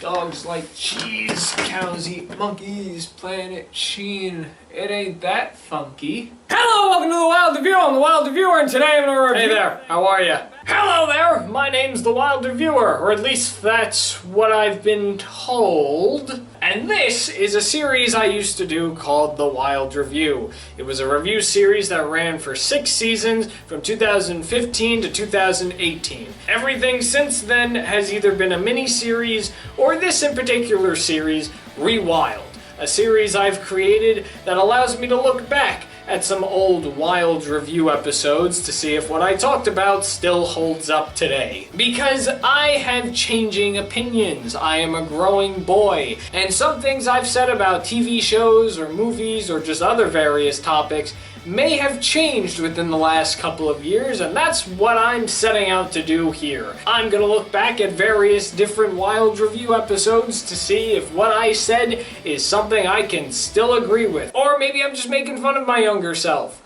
Dogs like cheese, cows eat monkeys, planet Sheen. It ain't that funky. Hello, welcome to The Wild Review. I'm The Wild Reviewer, and today I'm gonna review... Hey there, how are you? Hello there, my name's The Wild Reviewer, or at least that's what I've been told. And this is a series I used to do called The Wild Review. It was a review series that ran for 6 seasons from 2015 to 2018. Everything since then has either been a mini-series, or this in particular series, Rewild. A series I've created that allows me to look back at some old Wild Review episodes to see if what I talked about still holds up today. Because I have changing opinions. I am a growing boy, and some things I've said about TV shows or movies or just other various topics may have changed within the last couple of years, and that's what I'm setting out to do here. I'm gonna look back at various different Wild Review episodes to see if what I said is something I can still agree with. Or maybe I'm just making fun of my younger self.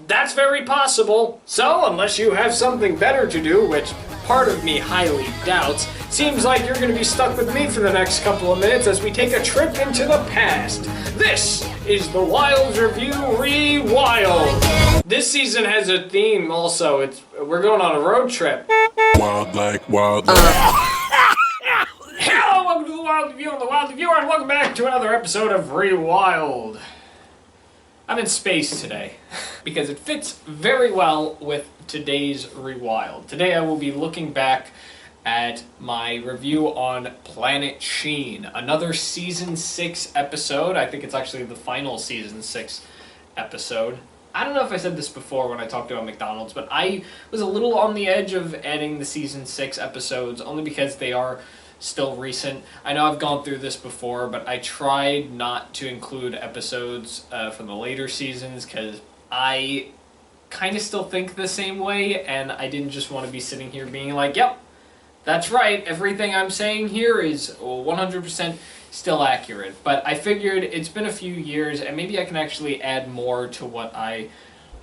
That's very possible. So, unless you have something better to do, which part of me highly doubts, seems like you're gonna be stuck with me for the next couple of minutes as we take a trip into the past. This is the Wild Review Rewild. This season has a theme also. We're going on a road trip. Wild like. Hello, welcome to the Wild Review. I'm the Wild Reviewer, and welcome back to another episode of Rewild. I'm in space today because it fits very well with today's Rewild. Today I will be looking back at my review on Planet Sheen, another season 6 episode. I think it's actually the final season 6 episode. I don't know if I said this before when I talked about McDonald's, but I was a little on the edge of adding the season 6 episodes only because they are still recent. I know I've gone through this before, but I tried not to include episodes from the later seasons because I kind of still think the same way, and I didn't just want to be sitting here being like, yep, that's right, everything I'm saying here is 100% still accurate. But I figured it's been a few years, and maybe I can actually add more to what I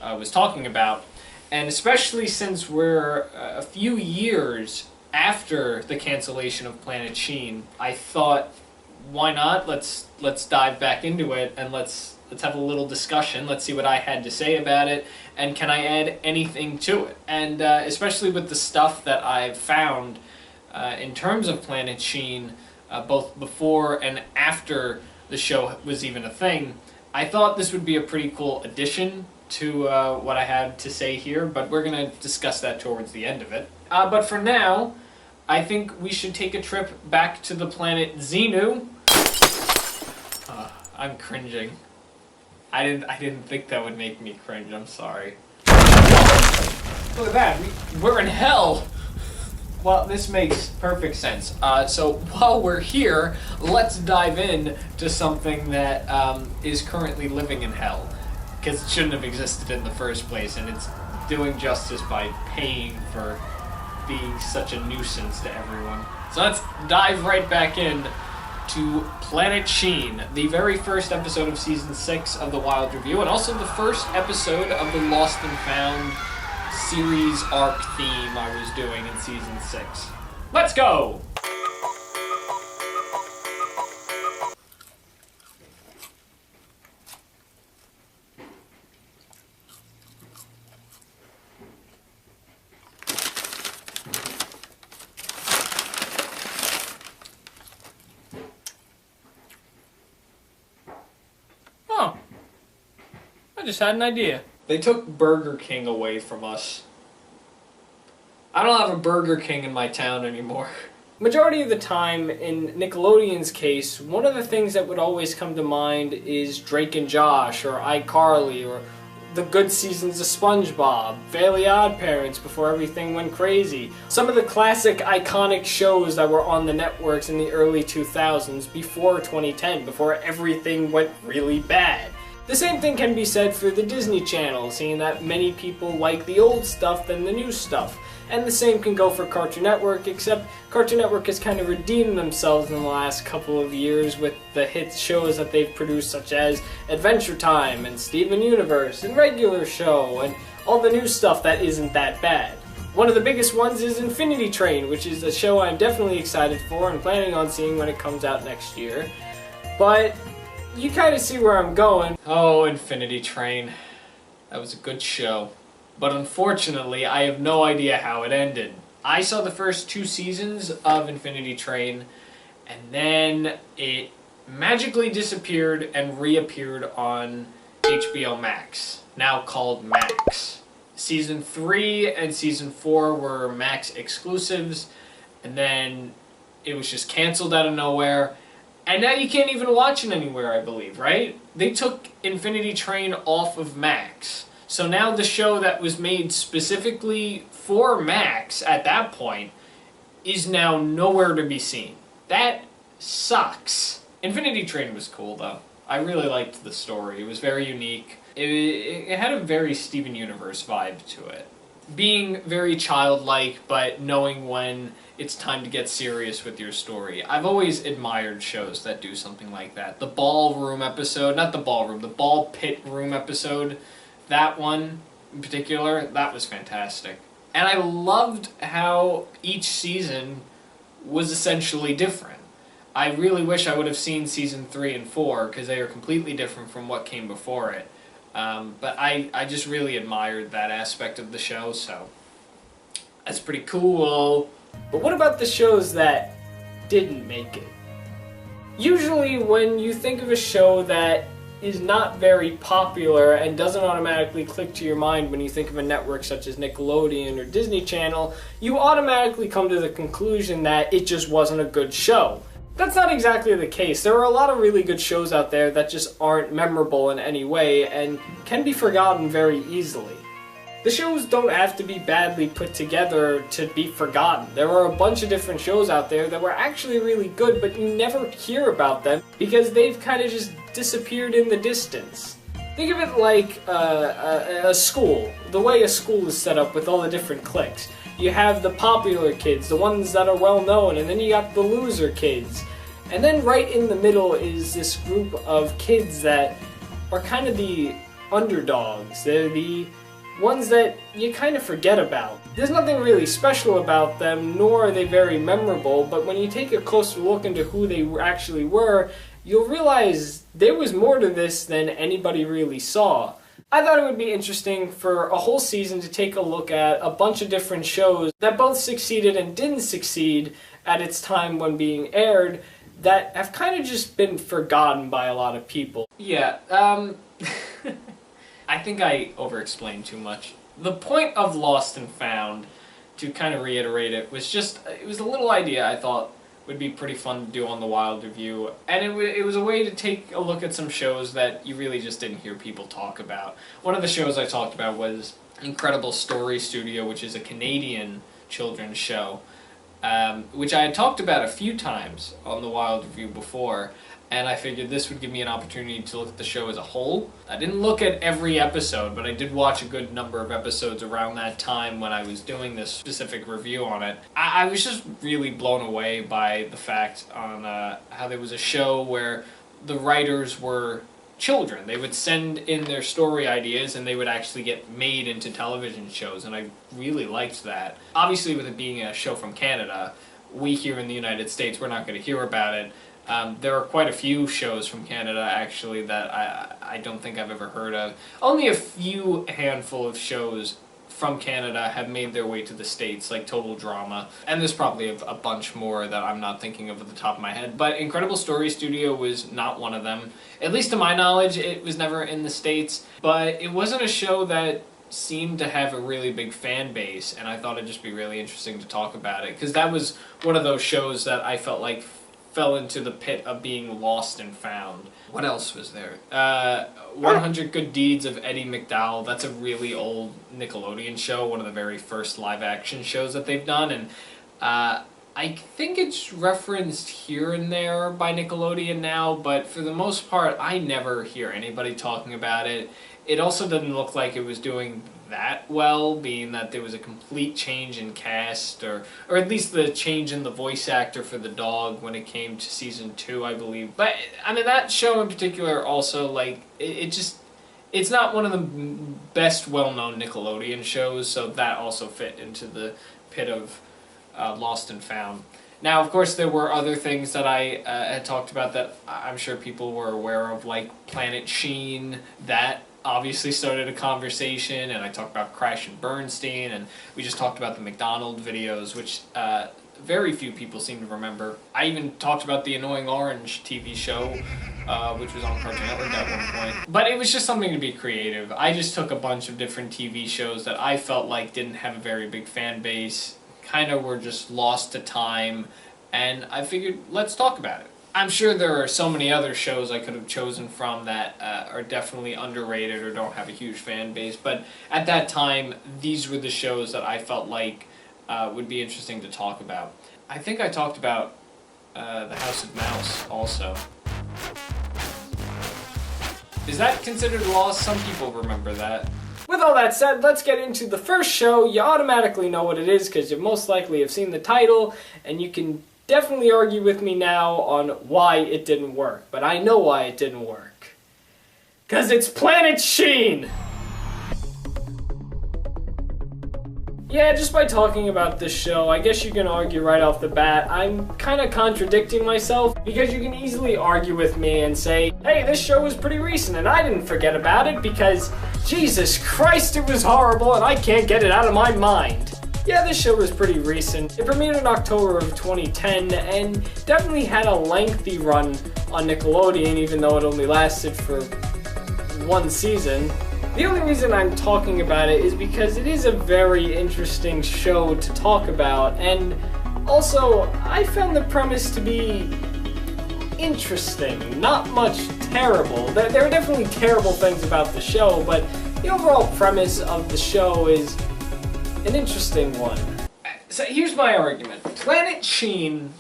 was talking about. And especially since we're a few years after the cancellation of Planet Sheen, I thought, why not? Let's dive back into it, and let's have a little discussion. Let's see what I had to say about it, and can I add anything to it? And especially with the stuff that I've found in terms of Planet Sheen, both before and after the show was even a thing, I thought this would be a pretty cool addition to what I had to say here, but we're going to discuss that towards the end of it. But for now, I think we should take a trip back to the planet Xenu. I'm cringing. I didn't think that would make me cringe, I'm sorry. Look at that, we're in hell! Well, this makes perfect sense. So while we're here, let's dive in to something that is currently living in hell. Because it shouldn't have existed in the first place, and it's doing justice by paying for being such a nuisance to everyone. So let's dive right back in to Planet Sheen, the very first episode of Season 6 of The Wild Review, and also the first episode of the Lost and Found series arc theme I was doing in Season 6. Let's go! Oh, I just had an idea. They took Burger King away from us. I don't have a Burger King in my town anymore. Majority of the time, in Nickelodeon's case, one of the things that would always come to mind is Drake and Josh, or iCarly, or the good seasons of SpongeBob, Fairly Odd Parents before everything went crazy. Some of the classic iconic shows that were on the networks in the early 2000s before 2010, before everything went really bad. The same thing can be said for the Disney Channel, seeing that many people like the old stuff than the new stuff. And the same can go for Cartoon Network, except Cartoon Network has kind of redeemed themselves in the last couple of years with the hit shows that they've produced, such as Adventure Time and Steven Universe and Regular Show and all the new stuff that isn't that bad. One of the biggest ones is Infinity Train, which is a show I'm definitely excited for and planning on seeing when it comes out next year. But you kind of see where I'm going. Oh, Infinity Train. That was a good show. But unfortunately, I have no idea how it ended. I saw the first 2 seasons of Infinity Train, and then it magically disappeared and reappeared on HBO Max, now called Max. Season 3 and Season 4 were Max exclusives, and then it was just canceled out of nowhere, and now you can't even watch it anywhere, I believe, right? They took Infinity Train off of Max. So now the show that was made specifically for Max at that point is now nowhere to be seen. That sucks. Infinity Train was cool, though. I really liked the story. It was very unique. It had a very Steven Universe vibe to it. Being very childlike, but knowing when it's time to get serious with your story. I've always admired shows that do something like that. The ballroom episode, not the ballroom, the ball pit room episode, that one in particular, that was fantastic. And I loved how each season was essentially different. I really wish I would have seen season 3 and 4 because they are completely different from what came before it. But I just really admired that aspect of the show, so that's pretty cool. But what about the shows that didn't make it? Usually when you think of a show that is not very popular and doesn't automatically click to your mind when you think of a network such as Nickelodeon or Disney Channel, you automatically come to the conclusion that it just wasn't a good show. That's not exactly the case. There are a lot of really good shows out there that just aren't memorable in any way and can be forgotten very easily. The shows don't have to be badly put together to be forgotten. There are a bunch of different shows out there that were actually really good, but you never hear about them because they've kind of just disappeared in the distance. Think of it like a school, the way a school is set up with all the different cliques. You have the popular kids, the ones that are well known, and then you got the loser kids. And then right in the middle is this group of kids that are kind of the underdogs. They're the ones that you kind of forget about. There's nothing really special about them, nor are they very memorable, but when you take a closer look into who they actually were, you'll realize there was more to this than anybody really saw. I thought it would be interesting for a whole season to take a look at a bunch of different shows that both succeeded and didn't succeed at its time when being aired that have kind of just been forgotten by a lot of people. Yeah, I think I over-explained too much. The point of Lost and Found, to kind of reiterate it, was just, it was a little idea I thought would be pretty fun to do on the Wild Review, and it was a way to take a look at some shows that you really just didn't hear people talk about. One of the shows I talked about was Incredible Story Studio, which is a Canadian children's show, which I had talked about a few times on the Wild Review before, and I figured this would give me an opportunity to look at the show as a whole. I didn't look at every episode, but I did watch a good number of episodes around that time when I was doing this specific review on it. I was just really blown away by the fact on how there was a show where the writers were children. They would send in their story ideas and they would actually get made into television shows, and I really liked that. Obviously, with it being a show from Canada, we here in the United States, we're not going to hear about it. There are quite a few shows from Canada, actually, that I don't think I've ever heard of. Only a few handful of shows from Canada have made their way to the States, like Total Drama. And there's probably a bunch more that I'm not thinking of at the top of my head. But Incredible Story Studio was not one of them. At least to my knowledge, it was never in the States. But it wasn't a show that seemed to have a really big fan base, and I thought it'd just be really interesting to talk about it. Because that was one of those shows that I felt like fell into the pit of being lost and found. What else was there? 100 Good Deeds of Eddie McDowell. That's a really old Nickelodeon show, one of the very first live-action shows that they've done, and I think it's referenced here and there by Nickelodeon now, but for the most part, I never hear anybody talking about it. It also doesn't look like it was doing that well, being that there was a complete change in cast, or at least the change in the voice actor for the dog when it came to season 2, I believe. But, I mean, that show in particular also, like, it It's not one of the best well-known Nickelodeon shows, so that also fit into the pit of Lost and Found. Now, of course, there were other things that I had talked about that I'm sure people were aware of, like Planet Sheen. That obviously started a conversation, and I talked about Crash and Bernstein, and we just talked about the McDonald videos, which very few people seem to remember. I even talked about the Annoying Orange TV show, which was on Cartoon Network at one point. But it was just something to be creative. I just took a bunch of different TV shows that I felt like didn't have a very big fan base, kind of were just lost to time, and I figured, let's talk about it. I'm sure there are so many other shows I could have chosen from that are definitely underrated or don't have a huge fan base, but at that time, these were the shows that I felt like would be interesting to talk about. I think I talked about The House of Mouse also. Is that considered lost? Some people remember that. With all that said, let's get into the first show. You automatically know what it is because you most likely have seen the title, and you can definitely argue with me now on why it didn't work. But I know why it didn't work. Because it's Planet Sheen! Yeah, just by talking about this show, I guess you can argue right off the bat, I'm kind of contradicting myself, because you can easily argue with me and say, hey, this show was pretty recent and I didn't forget about it because, Jesus Christ, it was horrible and I can't get it out of my mind. Yeah, this show was pretty recent. It premiered in October of 2010 and definitely had a lengthy run on Nickelodeon, even though it only lasted for one season. The only reason I'm talking about it is because it is a very interesting show to talk about, and also, I found the premise to be interesting, not much terrible. There are definitely terrible things about the show, but the overall premise of the show is an interesting one. So here's my argument. Planet Sheen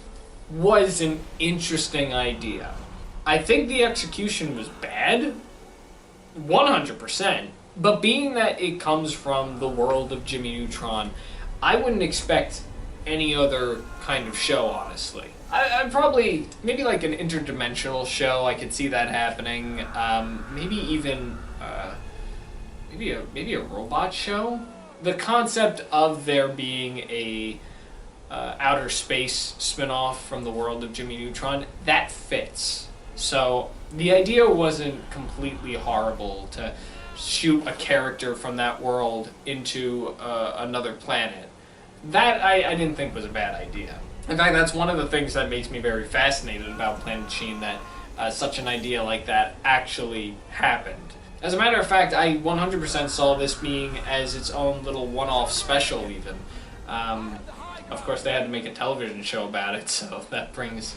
was an interesting idea. I think the execution was bad, 100%. But being that it comes from the world of Jimmy Neutron, I wouldn't expect any other kind of show, honestly. I'd probably, maybe like an interdimensional show, I could see that happening. Maybe even, maybe a robot show? The concept of there being a outer space spin-off from the world of Jimmy Neutron, that fits. So the idea wasn't completely horrible to shoot a character from that world into another planet. That I didn't think was a bad idea. In fact, that's one of the things that makes me very fascinated about Planet Sheen, that such an idea like that actually happened. As a matter of fact, I 100% saw this being as its own little one-off special even. Of course, they had to make a television show about it, so that brings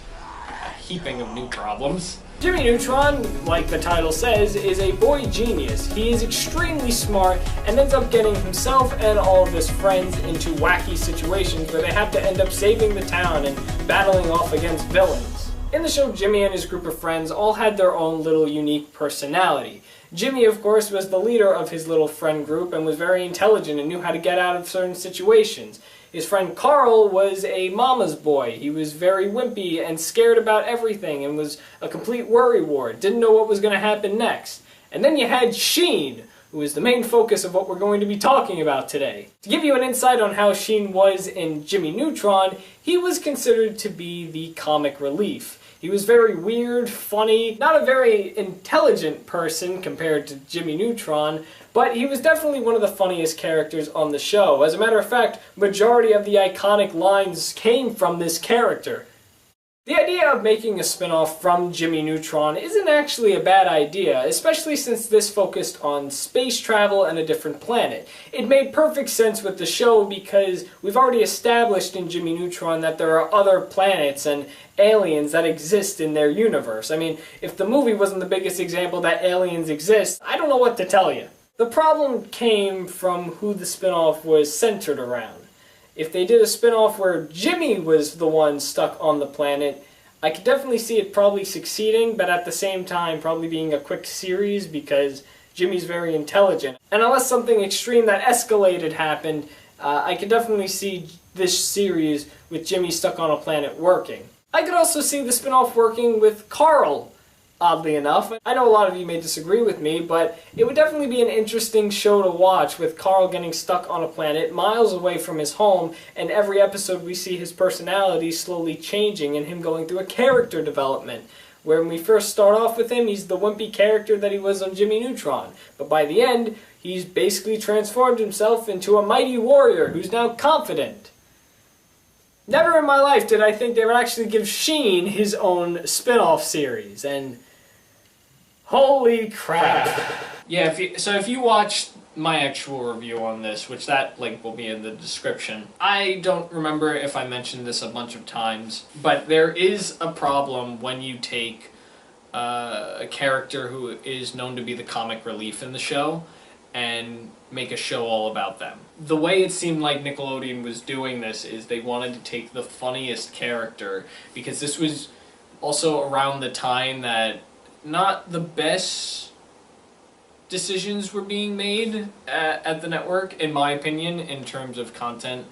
a heaping of new problems. Jimmy Neutron, like the title says, is a boy genius. He is extremely smart and ends up getting himself and all of his friends into wacky situations where they have to end up saving the town and battling off against villains. In the show, Jimmy and his group of friends all had their own little unique personality. Jimmy, of course, was the leader of his little friend group and was very intelligent and knew how to get out of certain situations. His friend Carl was a mama's boy. He was very wimpy and scared about everything and was a complete worrywart, didn't know what was going to happen next. And then you had Sheen, who is the main focus of what we're going to be talking about today. To give you an insight on how Sheen was in Jimmy Neutron, he was considered to be the comic relief. He was very weird, funny, not a very intelligent person compared to Jimmy Neutron, but he was definitely one of the funniest characters on the show. As a matter of fact, majority of the iconic lines came from this character. The idea of making a spin-off from Jimmy Neutron isn't actually a bad idea, especially since this focused on space travel and a different planet. It made perfect sense with the show because we've already established in Jimmy Neutron that there are other planets and aliens that exist in their universe. I mean, if the movie wasn't the biggest example that aliens exist, I don't know what to tell you. The problem came from who the spin-off was centered around. If they did a spin-off where Jimmy was the one stuck on the planet, I could definitely see it probably succeeding, but at the same time probably being a quick series because Jimmy's very intelligent. And unless something extreme that escalated happened, I could definitely see this series with Jimmy stuck on a planet working. I could also see the spin-off working with Carl oddly enough. I know a lot of you may disagree with me, but it would definitely be an interesting show to watch, with Carl getting stuck on a planet miles away from his home, and every episode we see his personality slowly changing and him going through a character development. Where when we first start off with him, he's the wimpy character that he was on Jimmy Neutron. But by the end, he's basically transformed himself into a mighty warrior who's now confident. Never in my life did I think they would actually give Sheen his own spin-off series, and holy crap. Yeah, if you watched my actual review on this, which that link will be in the description, I don't remember if I mentioned this a bunch of times, but there is a problem when you take a character who is known to be the comic relief in the show and make a show all about them. The way it seemed like Nickelodeon was doing this is they wanted to take the funniest character, because this was also around the time that not the best decisions were being made at the network, in my opinion, in terms of content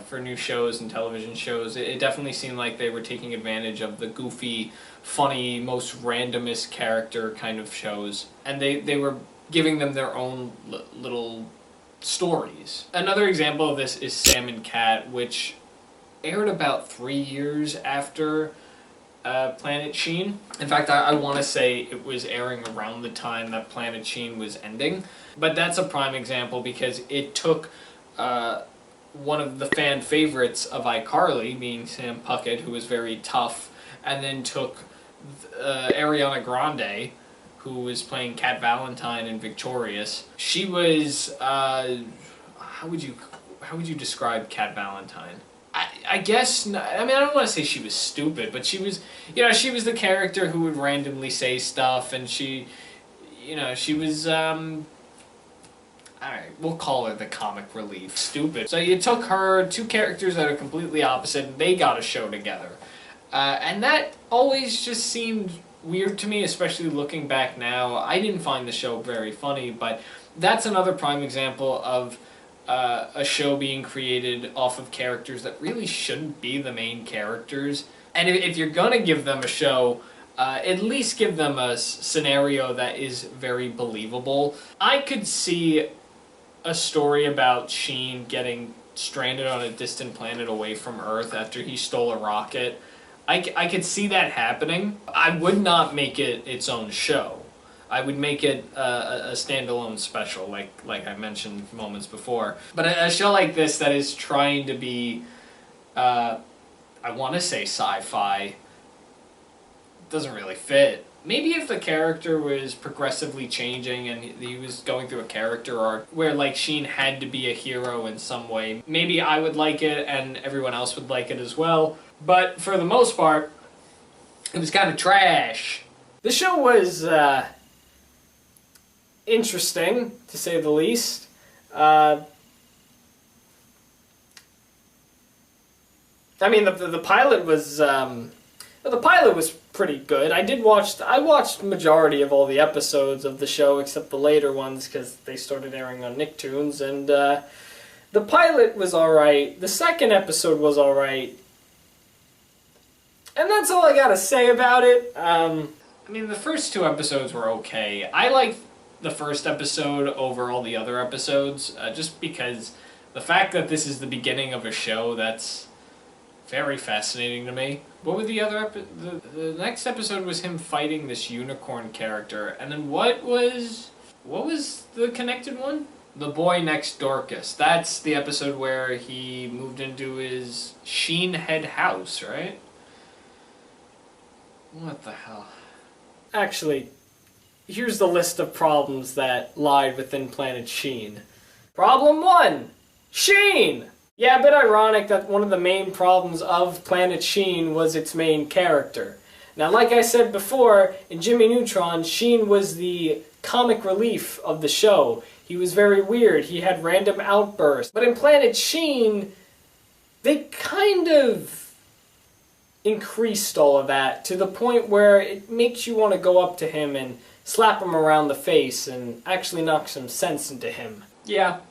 for new shows and television shows. It definitely seemed like they were taking advantage of the goofy, funny, most randomest character kind of shows, and they were giving them their own little stories. Another example of this is Sam and Cat, which aired about 3 years after Planet Sheen. In fact, I want to say it was airing around the time that Planet Sheen was ending. But that's a prime example because it took one of the fan favorites of iCarly, being Sam Puckett, who was very tough, and then took Ariana Grande, who was playing Cat Valentine in Victorious. She was, how would you describe Cat Valentine? I guess, I mean, I don't want to say she was stupid, but she was, she was the character who would randomly say stuff, and she was, alright, we'll call her the comic relief. Stupid. So you took her, two characters that are completely opposite, and they got a show together. And that always just seemed weird to me, especially looking back now. I didn't find the show very funny, but that's another prime example of a show being created off of characters that really shouldn't be the main characters. And if you're gonna give them a show, at least give them a scenario that is very believable. I could see a story about Sheen getting stranded on a distant planet away from Earth after he stole a rocket. I could see that happening. I would not make it its own show. I would make it a standalone special, like I mentioned moments before. But a show like this that is trying to be, I want to say sci-fi, doesn't really fit. Maybe if the character was progressively changing and he was going through a character arc where like Sheen had to be a hero in some way, maybe I would like it and everyone else would like it as well. But for the most part, it was kind of trash. The show was interesting, to say the least. I mean, the pilot was pretty good. I watched majority of all the episodes of the show except the later ones because they started airing on Nicktoons, and the pilot was alright. The second episode was alright. And that's all I gotta say about it. I mean, the first two episodes were okay. I liked the first episode over all the other episodes, just because the fact that this is the beginning of a show, that's very fascinating to me. What were the other the next episode was him fighting this unicorn character, and then what was the connected one? The Boy Next Dorcas. That's the episode where he moved into his Sheen head house, right? What the hell? Actually, here's the list of problems that lied within Planet Sheen. Problem 1. Sheen! Yeah, a bit ironic that one of the main problems of Planet Sheen was its main character. Now, like I said before, in Jimmy Neutron, Sheen was the comic relief of the show. He was very weird. He had random outbursts. But in Planet Sheen, they kind of increased all of that to the point where it makes you want to go up to him and slap him around the face and actually knock some sense into him. Yeah,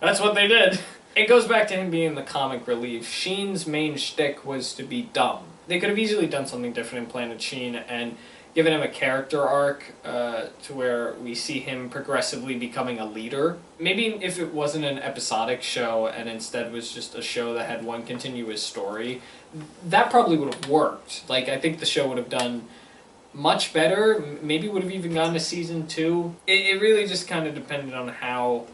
that's what they did. It goes back to him being the comic relief. Sheen's main shtick was to be dumb. They could have easily done something different in Planet Sheen and given him a character arc to where we see him progressively becoming a leader. Maybe if it wasn't an episodic show and instead was just a show that had one continuous story, that probably would have worked. Like, I think the show would have done much better, maybe would have even gone to season 2. It really just kind of depended on how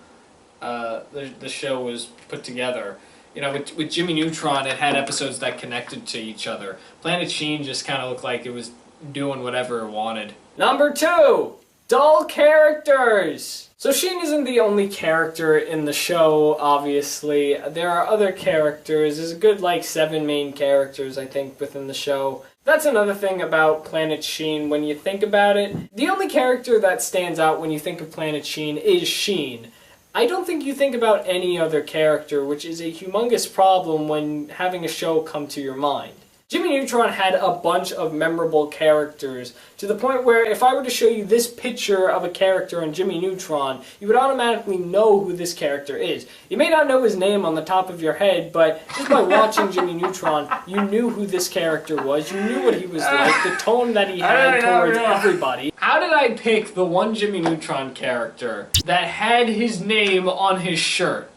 the show was put together. You know, with Jimmy Neutron, it had episodes that connected to each other. Planet Sheen just kind of looked like it was doing whatever it wanted. Number 2! Dull characters! So Sheen isn't the only character in the show, obviously. There are other characters. There's a good, 7 main characters, I think, within the show. That's another thing about Planet Sheen when you think about it. The only character that stands out when you think of Planet Sheen is Sheen. I don't think you think about any other character, which is a humongous problem when having a show come to your mind. Jimmy Neutron had a bunch of memorable characters, to the point where if I were to show you this picture of a character on Jimmy Neutron, you would automatically know who this character is. You may not know his name on the top of your head, but just by watching Jimmy Neutron, you knew who this character was, you knew what he was like, the tone that he had towards everybody. How did I pick the one Jimmy Neutron character that had his name on his shirt?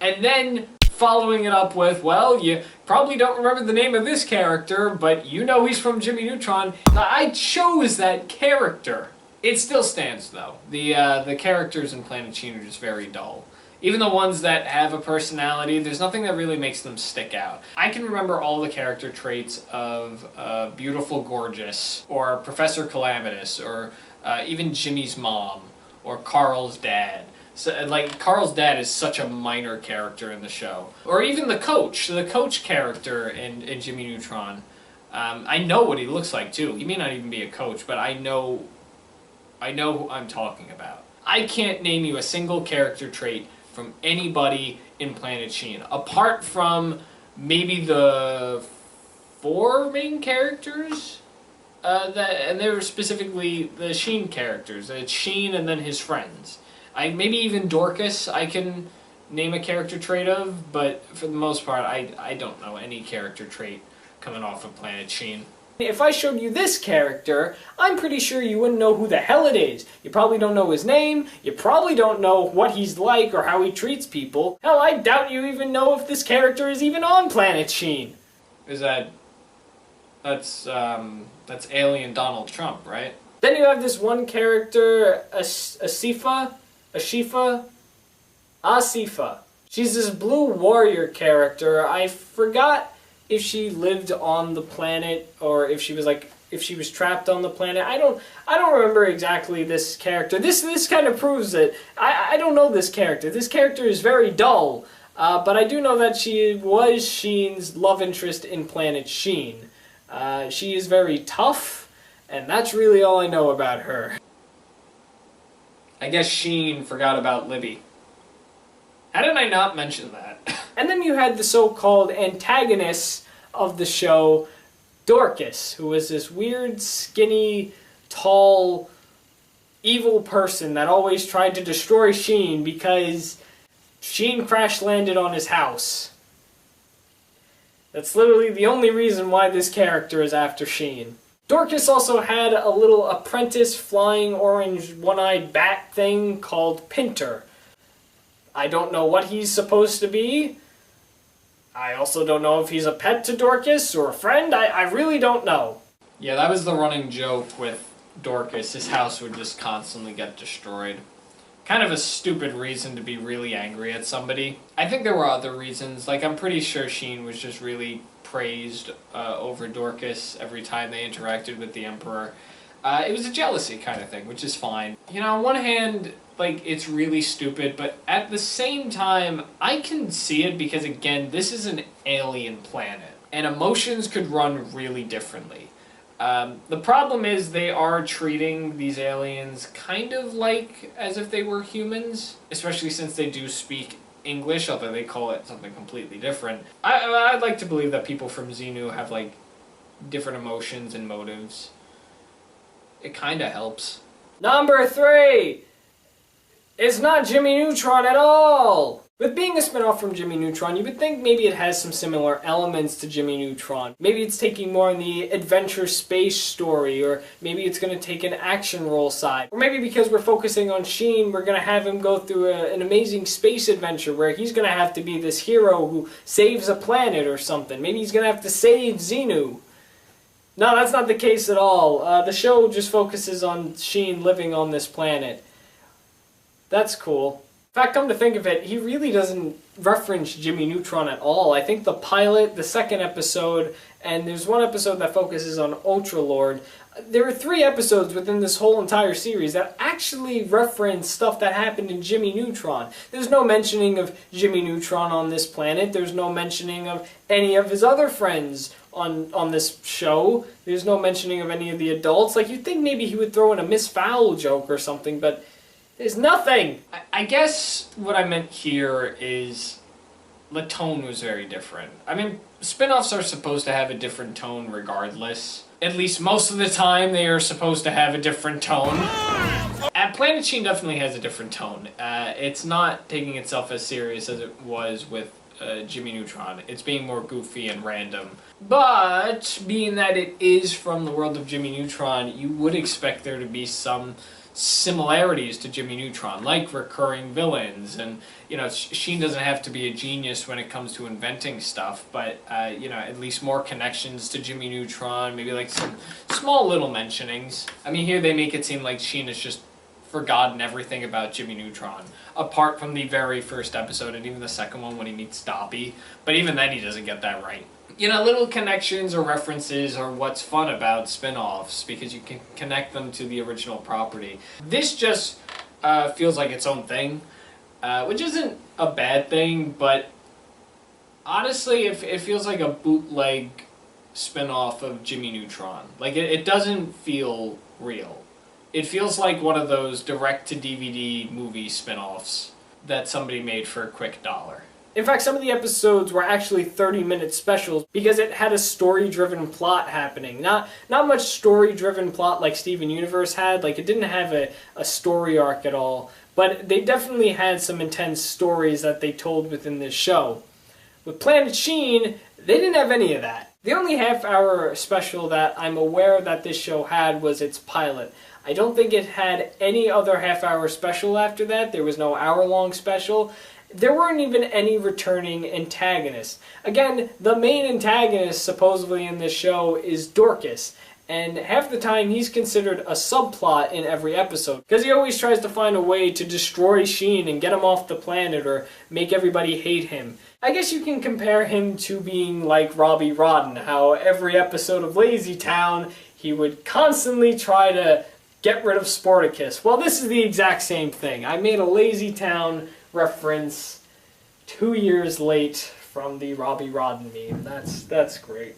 And then following it up with, well, you probably don't remember the name of this character, but you know he's from Jimmy Neutron. I chose that character. It still stands, though. The characters in Planet Sheen are just very dull. Even the ones that have a personality, there's nothing that really makes them stick out. I can remember all the character traits of Beautiful Gorgeous, or Professor Calamitous, or even Jimmy's mom, or Carl's dad. So, Carl's dad is such a minor character in the show. Or even the coach character in Jimmy Neutron. I know what he looks like, too. He may not even be a coach, but I know who I'm talking about. I can't name you a single character trait from anybody in Planet Sheen, apart from maybe the 4 main characters, and they were specifically the Sheen characters. It's Sheen and then his friends. Maybe even Dorcas I can name a character trait of, but for the most part, I don't know any character trait coming off of Planet Sheen. If I showed you this character, I'm pretty sure you wouldn't know who the hell it is. You probably don't know his name, you probably don't know what he's like or how he treats people. Hell, I doubt you even know if this character is even on Planet Sheen. That's alien Donald Trump, right? Then you have this one character, Asifa. She's this blue warrior character. I forgot if she lived on the planet or if she was trapped on the planet. I don't remember exactly this character. This kind of proves that I don't know this character. This character is very dull, but I do know that she was Sheen's love interest in Planet Sheen. She is very tough, and that's really all I know about her. I guess Sheen forgot about Libby. How did I not mention that? And then you had the so-called antagonist of the show, Dorcas, who was this weird, skinny, tall, evil person that always tried to destroy Sheen because Sheen crash-landed on his house. That's literally the only reason why this character is after Sheen. Dorcas also had a little apprentice flying orange one-eyed bat thing called Pinter. I don't know what he's supposed to be. I also don't know if he's a pet to Dorcas or a friend. I really don't know. Yeah, that was the running joke with Dorcas. His house would just constantly get destroyed. Kind of a stupid reason to be really angry at somebody. I think there were other reasons. I'm pretty sure Sheen was just really praised over Dorcas every time they interacted with the Emperor. It was a jealousy kind of thing, which is fine. You know, on one hand, it's really stupid, but at the same time, I can see it because, again, this is an alien planet, and emotions could run really differently. The problem is they are treating these aliens kind of as if they were humans, especially since they do speak English, although they call it something completely different. I'd like to believe that people from Xenu have, different emotions and motives. It kind of helps. Number 3! It's not Jimmy Neutron at all! With being a spin-off from Jimmy Neutron, you would think maybe it has some similar elements to Jimmy Neutron. Maybe it's taking more on the adventure space story, or maybe it's going to take an action role side. Or maybe because we're focusing on Sheen, we're going to have him go through an amazing space adventure where he's going to have to be this hero who saves a planet or something. Maybe he's going to have to save Xenu. No, that's not the case at all. The show just focuses on Sheen living on this planet. That's cool. In fact, come to think of it, he really doesn't reference Jimmy Neutron at all. I think the pilot, the second episode, and there's one episode that focuses on Ultralord. There are 3 episodes within this whole entire series that actually reference stuff that happened in Jimmy Neutron. There's no mentioning of Jimmy Neutron on this planet. There's no mentioning of any of his other friends on this show. There's no mentioning of any of the adults. Like, you'd think maybe he would throw in a Miss Fowl joke or something, but there's nothing! I guess what I meant here is the tone was very different. I mean, spin-offs are supposed to have a different tone regardless. At least most of the time they are supposed to have a different tone. Planet Sheen definitely has a different tone. It's not taking itself as serious as it was with Jimmy Neutron. It's being more goofy and random. But, being that it is from the world of Jimmy Neutron, you would expect there to be some similarities to Jimmy Neutron, like recurring villains, and, you know, Sheen doesn't have to be a genius when it comes to inventing stuff, but, you know, at least more connections to Jimmy Neutron, maybe like some small little mentionings. I mean, here they make it seem like Sheen has just forgotten everything about Jimmy Neutron, apart from the very first episode and even the second one when he meets Dobby, but even then he doesn't get that right. You know, little connections or references are what's fun about spin-offs, because you can connect them to the original property. This just feels like its own thing, which isn't a bad thing, but honestly, it feels like a bootleg spin-off of Jimmy Neutron. Like, it doesn't feel real. It feels like one of those direct-to-DVD movie spin-offs that somebody made for a quick $1. In fact, some of the episodes were actually 30-minute specials because it had a story-driven plot happening. Not much story-driven plot like Steven Universe had. Like, it didn't have a story arc at all. But they definitely had some intense stories that they told within this show. With Planet Sheen, they didn't have any of that. The only half-hour special that I'm aware that this show had was its pilot. I don't think it had any other half-hour special after that. There was no hour-long special. There weren't even any returning antagonists. Again, the main antagonist supposedly in this show is Dorcas, and half the time he's considered a subplot in every episode, because he always tries to find a way to destroy Sheen and get him off the planet or make everybody hate him. I guess you can compare him to being like Robbie Rodden, how every episode of Lazy Town he would constantly try to get rid of Sportacus. Well, this is the exact same thing. I made a Lazy Town reference 2 years late from the Robbie Rodden meme. That's great.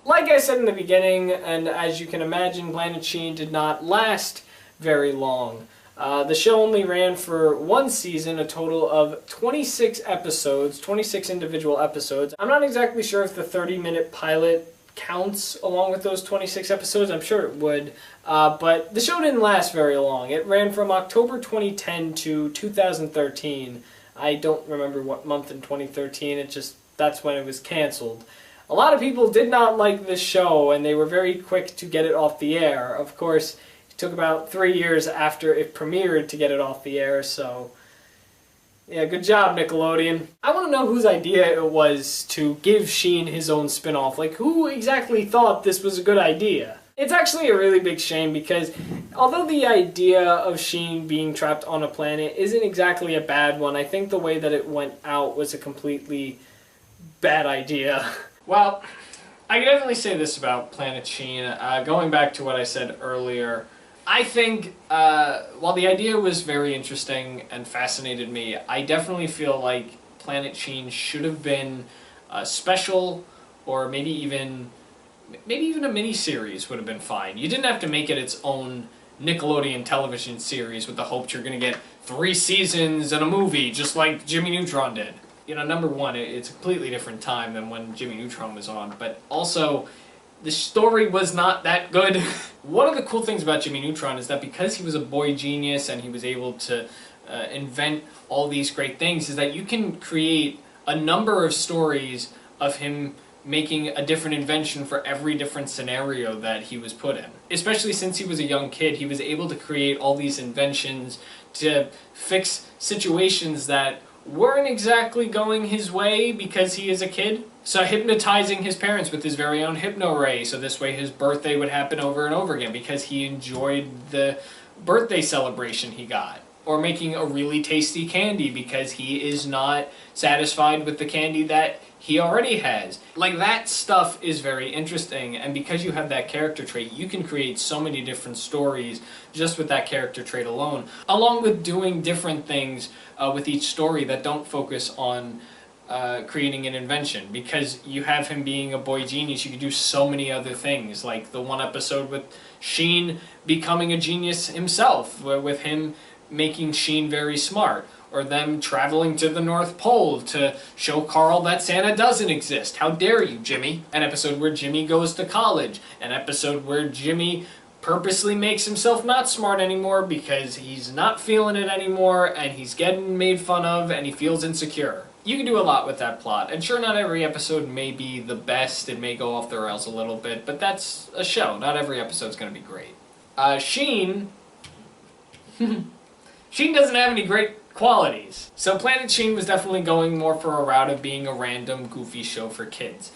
Like I said in the beginning, and as you can imagine, Planet Sheen did not last very long. The show only ran for 1 season, a total of 26 episodes, 26 individual episodes. I'm not exactly sure if the 30-minute pilot counts along with those 26 episodes. I'm sure it would. But the show didn't last very long. It ran from October 2010 to 2013. I don't remember what month in 2013. That's when it was canceled. A lot of people did not like this show, and they were very quick to get it off the air. Of course, it took about 3 years after it premiered to get it off the air, so yeah, good job, Nickelodeon. I want to know whose idea it was to give Sheen his own spin-off. Like, who exactly thought this was a good idea? It's actually a really big shame because although the idea of Sheen being trapped on a planet isn't exactly a bad one, I think the way that it went out was a completely bad idea. Well, I can definitely say this about Planet Sheen. Going back to what I said earlier, I think while the idea was very interesting and fascinated me, I definitely feel like Planet Sheen should have been special, or maybe even a mini-series would have been fine. You didn't have to make it its own Nickelodeon television series with the hope you're going to get 3 seasons and a movie, just like Jimmy Neutron did. you know, number one, it's a completely different time than when Jimmy Neutron was on, but also the story was not that good. One of the cool things about Jimmy Neutron is that because he was a boy genius and he was able to invent all these great things, is that you can create a number of stories of him making a different invention for every different scenario that he was put in. Especially since he was a young kid, he was able to create all these inventions to fix situations that weren't exactly going his way because he is a kid. So hypnotizing his parents with his very own hypno ray, so this way his birthday would happen over and over again because he enjoyed the birthday celebration he got. Or making a really tasty candy because he is not satisfied with the candy that he already has. Like, that stuff is very interesting, and because you have that character trait, you can create so many different stories just with that character trait alone, along with doing different things with each story that don't focus on creating an invention. Because you have him being a boy genius, you can do so many other things, like the one episode with Sheen becoming a genius himself, with him making Sheen very smart, or them traveling to the North Pole to show Carl that Santa doesn't exist. How dare you, Jimmy? An episode where Jimmy goes to college. An episode where Jimmy purposely makes himself not smart anymore because he's not feeling it anymore and he's getting made fun of and he feels insecure. You can do a lot with that plot, and sure, not every episode may be the best, it may go off the rails a little bit, but that's a show. Not every episode's going to be great. Sheen... Sheen doesn't have any great qualities. So Planet Sheen was definitely going more for a route of being a random, goofy show for kids.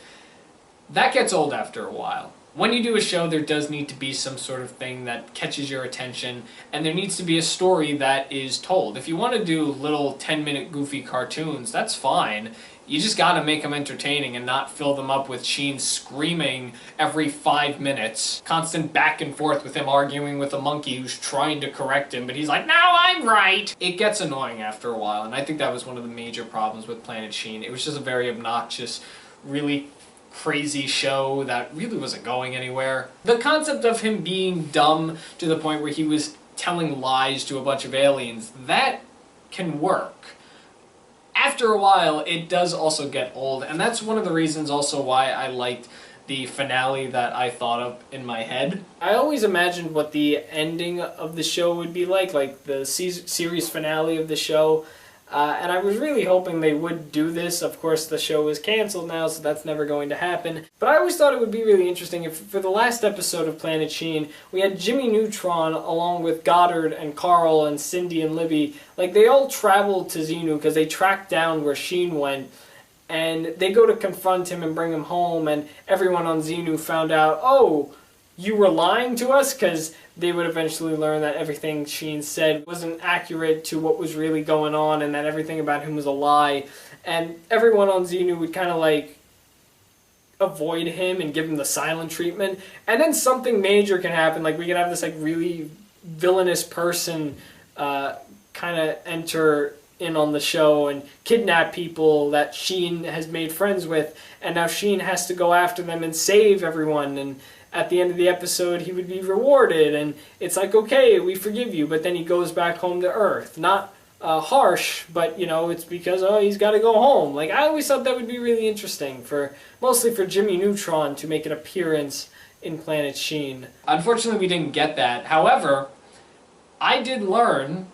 That gets old after a while. When you do a show, there does need to be some sort of thing that catches your attention, and there needs to be a story that is told. If you want to do little 10-minute goofy cartoons, that's fine. You just gotta make them entertaining and not fill them up with Sheen screaming every 5 minutes. Constant back and forth with him arguing with a monkey who's trying to correct him, but he's like, "No, I'm right!" It gets annoying after a while, and I think that was one of the major problems with Planet Sheen. It was just a very obnoxious, really crazy show that really wasn't going anywhere. The concept of him being dumb to the point where he was telling lies to a bunch of aliens, that can work. After a while, it does also get old, and that's one of the reasons also why I liked the finale that I thought of in my head. I always imagined what the ending of the show would be like the series finale of the show, and I was really hoping they would do this. Of course, the show is canceled now, so that's never going to happen. But I always thought it would be really interesting if, for the last episode of Planet Sheen, we had Jimmy Neutron along with Goddard and Carl and Cindy and Libby. Like, they all traveled to Xenu because they tracked down where Sheen went, and they go to confront him and bring him home, and everyone on Xenu found out, oh, you were lying to us? Because they would eventually learn that everything Sheen said wasn't accurate to what was really going on, and that everything about him was a lie. And everyone on Xenu would kind of like avoid him and give him the silent treatment. And then something major can happen. Like, we could have this like really villainous person kind of enter in on the show and kidnap people that Sheen has made friends with, and now Sheen has to go after them and save everyone, and at the end of the episode he would be rewarded, and it's like, okay, we forgive you, but then he goes back home to Earth. Not harsh, but you know, it's because, oh, he's got to go home. Like, I always thought that would be really interesting, mostly for Jimmy Neutron to make an appearance in Planet Sheen. Unfortunately, we didn't get that. However, I did learn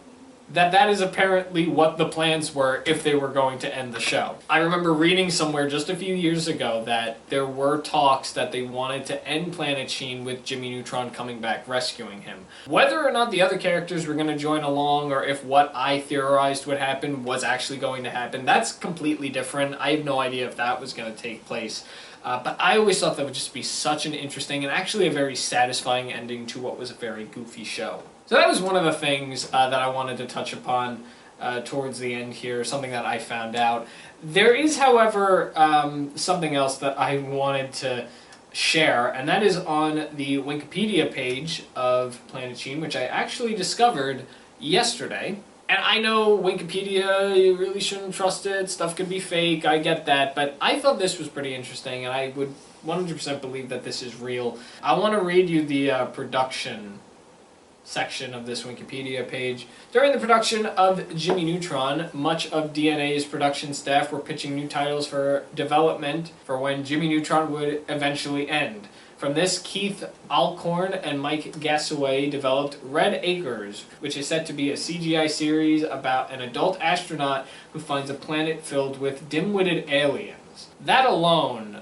that that is apparently what the plans were if they were going to end the show. I remember reading somewhere just a few years ago that there were talks that they wanted to end Planet Sheen with Jimmy Neutron coming back rescuing him. Whether or not the other characters were going to join along, or if what I theorized would happen was actually going to happen, that's completely different. I have no idea if that was going to take place. But I always thought that would just be such an interesting and actually a very satisfying ending to what was a very goofy show. So that was one of the things that I wanted to touch upon towards the end here, something that I found out. There is, however, something else that I wanted to share, and that is on the Wikipedia page of Planet Sheen, which I actually discovered yesterday. And I know Wikipedia, you really shouldn't trust it, stuff could be fake, I get that, but I thought this was pretty interesting, and I would 100% believe that this is real. I want to read you the production section of this Wikipedia page. During the production of Jimmy Neutron, much of DNA's production staff were pitching new titles for development for when Jimmy Neutron would eventually end. From this, Keith Alcorn and Mike Gasaway developed Red Acres, which is set to be a CGI series about an adult astronaut who finds a planet filled with dim-witted aliens. That alone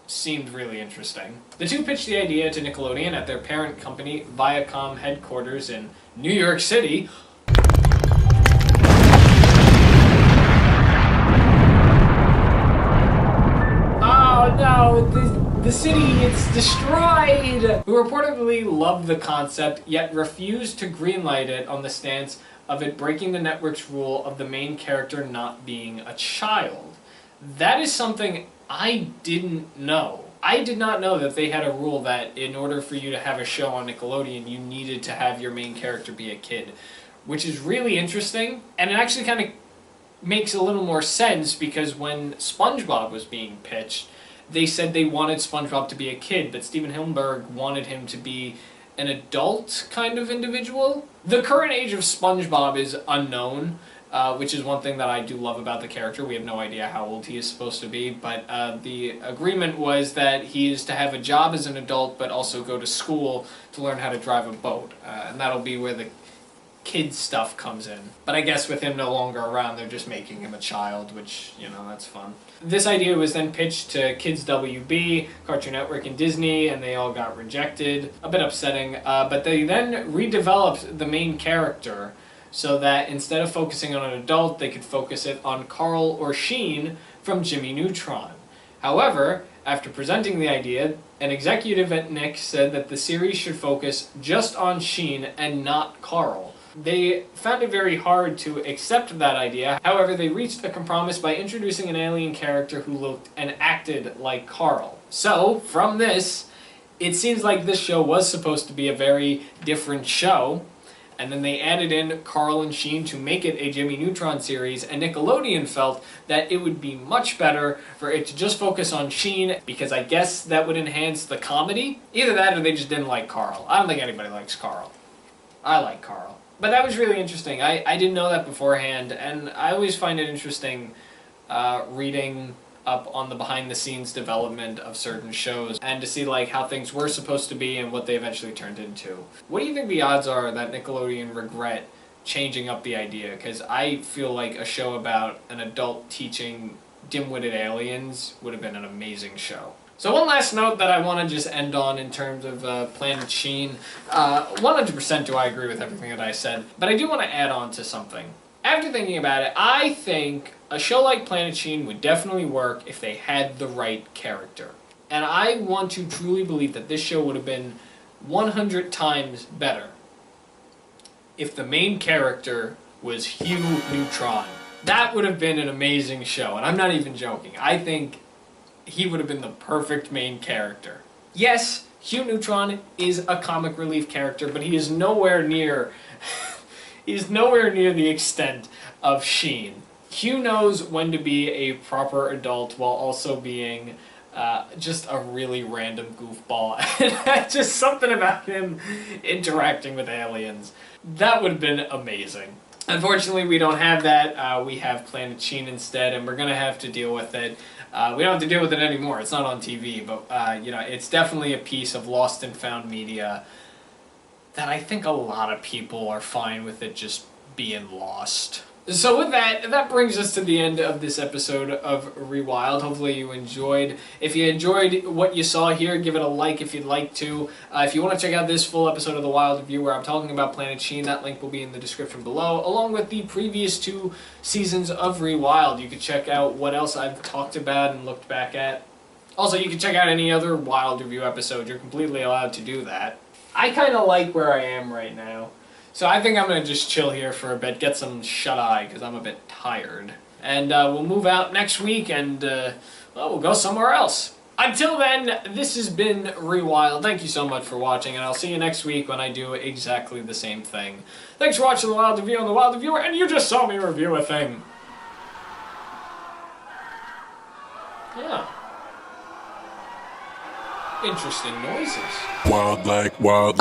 seemed really interesting. The two pitched the idea to Nickelodeon at their parent company, Viacom headquarters in New York City. Oh no, the city gets destroyed! Who reportedly loved the concept, yet refused to greenlight it on the stance of it breaking the network's rule of the main character not being a child. That is something I didn't know. I did not know that they had a rule that in order for you to have a show on Nickelodeon, you needed to have your main character be a kid, which is really interesting, and it actually kind of makes a little more sense because when SpongeBob was being pitched, they said they wanted SpongeBob to be a kid, but Steven Hillenburg wanted him to be an adult kind of individual. The current age of SpongeBob is unknown, which is one thing that I do love about the character. We have no idea how old he is supposed to be, but the agreement was that he is to have a job as an adult, but also go to school to learn how to drive a boat, and that'll be where the kid stuff comes in. But I guess with him no longer around, they're just making him a child, which, you know, that's fun. This idea was then pitched to Kids WB, Cartoon Network, and Disney, and they all got rejected. A bit upsetting, but they then redeveloped the main character so that instead of focusing on an adult, they could focus it on Carl or Sheen from Jimmy Neutron. However, after presenting the idea, an executive at Nick said that the series should focus just on Sheen and not Carl. They found it very hard to accept that idea. However, they reached a compromise by introducing an alien character who looked and acted like Carl. So, from this, it seems like this show was supposed to be a very different show, and then they added in Carl and Sheen to make it a Jimmy Neutron series, and Nickelodeon felt that it would be much better for it to just focus on Sheen, because I guess that would enhance the comedy. Either that or they just didn't like Carl. I don't think anybody likes Carl. I like Carl. But that was really interesting. I didn't know that beforehand, and I always find it interesting reading up on the behind-the-scenes development of certain shows and to see like how things were supposed to be and what they eventually turned into. What do you think the odds are that Nickelodeon regret changing up the idea? Because I feel like a show about an adult teaching dim-witted aliens would have been an amazing show. So one last note that I want to just end on in terms of Planet Sheen. 100% do I agree with everything that I said, but I do want to add on to something. After thinking about it, I think a show like Planet Sheen would definitely work if they had the right character. And I want to truly believe that this show would have been 100 times better if the main character was Hugh Neutron. That would have been an amazing show, and I'm not even joking. I think he would have been the perfect main character. Yes, Hugh Neutron is a comic relief character, but he is nowhere near he's nowhere near the extent of Sheen. Hugh knows when to be a proper adult while also being just a really random goofball. Just something about him interacting with aliens. That would have been amazing. Unfortunately, we don't have that. We have Planet Sheen instead, and we're going to have to deal with it. We don't have to deal with it anymore. It's not on TV, but you know, it's definitely a piece of lost and found media that I think a lot of people are fine with it just being lost. So with that, that brings us to the end of this episode of Rewild. Hopefully you enjoyed. If you enjoyed what you saw here, give it a like if you'd like to. If you want to check out this full episode of The Wild Review where I'm talking about Planet Sheen, that link will be in the description below, along with the previous 2 seasons of Rewild. You can check out what else I've talked about and looked back at. Also, you can check out any other Wild Review episode. You're completely allowed to do that. I kind of like where I am right now. So I think I'm going to just chill here for a bit, get some shut-eye, because I'm a bit tired. And we'll move out next week, and well, we'll go somewhere else. Until then, this has been Rewild. Thank you so much for watching, and I'll see you next week when I do exactly the same thing. Thanks for watching The Wild Review on The Wild Reviewer, and you just saw me review a thing. Yeah. Interesting noises. Wild like wild.